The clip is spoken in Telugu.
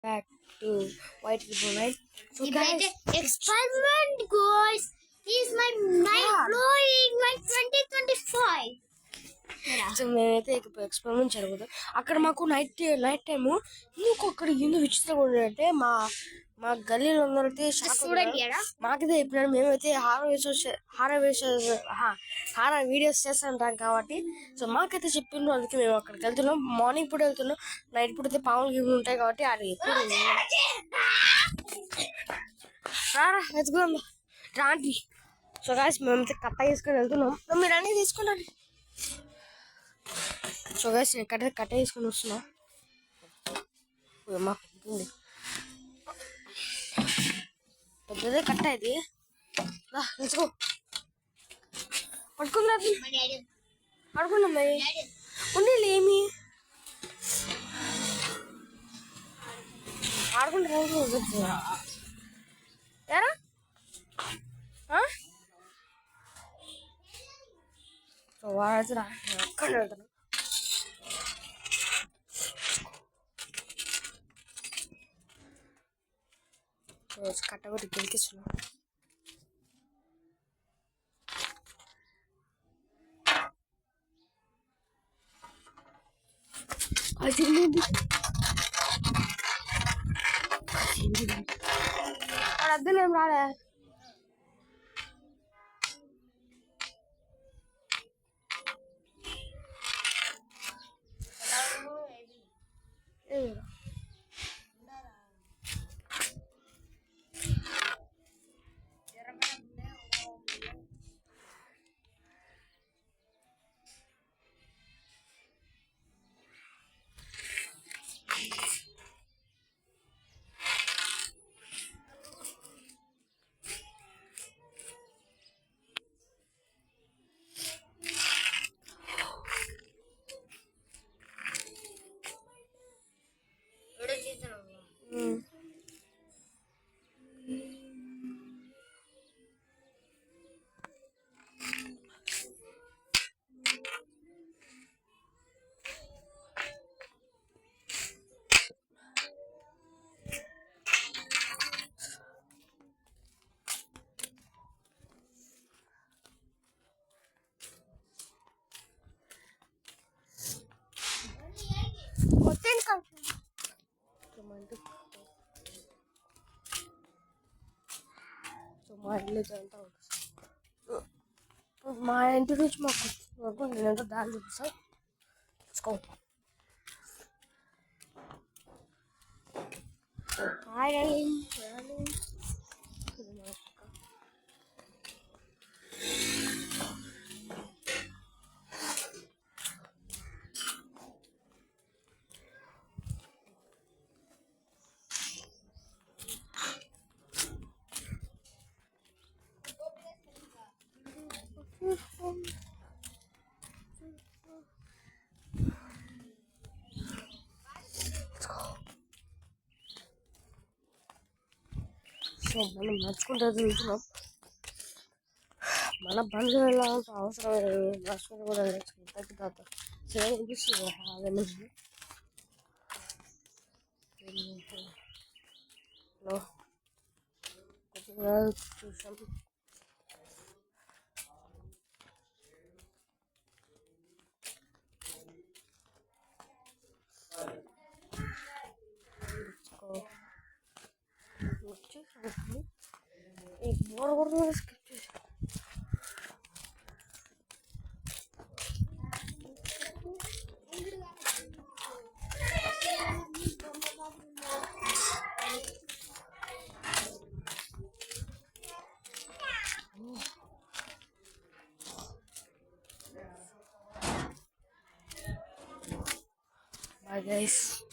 back to White Ribbon, right? So guys, experiment, guys. This is my night blowing like 2025. So మేమైతే ఎక్స్పెరిమెంట్ జరగదు అక్కడ మాకు నైట్ టైము ఇంకొకక్కడ ఎందుకు విచిత్రంగా ఉండేదంటే మా గల్లీలో అందరైతే మాకైతే చెప్పినాడు మేమైతే హారర్ వీడియోస్ చేస్తుంటాం కాబట్టి సో మాకైతే చెప్పిండ్రు అందుకే మేము అక్కడికి వెళ్తున్నాం మార్నింగ్ పూట వెళ్తున్నాం నైట్ పూట అయితే పాములు గివ్వులు ఉంటాయి కాబట్టి అది ఎప్పుడు రారా వెతుకుదాం రాండి సో గాయస్ మేమైతే కట్ట తీసుకొని వెళ్తున్నాం మీరు అన్నీ తీసుకున్నాను సో గైస్ నేను కట్ట తీసుకొని వస్తున్నా మా పెద్దదే కట్ట ఇది తీసుకో పడుకున్నది పడుకున్నాం ఉండేది ఏమి ఆడుకుంటే ఎరా సో వాడైతే అక్కడ వెళ్తాను కట్టబడి గెలికిస్తున్నాం అద్దనేం రాలే మా ఇల్లు అంతా మా ఇంటి నుంచి మాకు నేనంతా దారి చూపిస్తాను తీసుకో సో మనం నడుచుకుంటూ వెళ్తున్నాం మన బండ్లు వెళ్ళాలంటే అవసరం నడుచుకుంటూ కూడా తగ్గుతా సేమ్ అనిపిస్తుంది అదే నుంచి కొద్దిగా చూసాం एक बोर बोर Bye guys.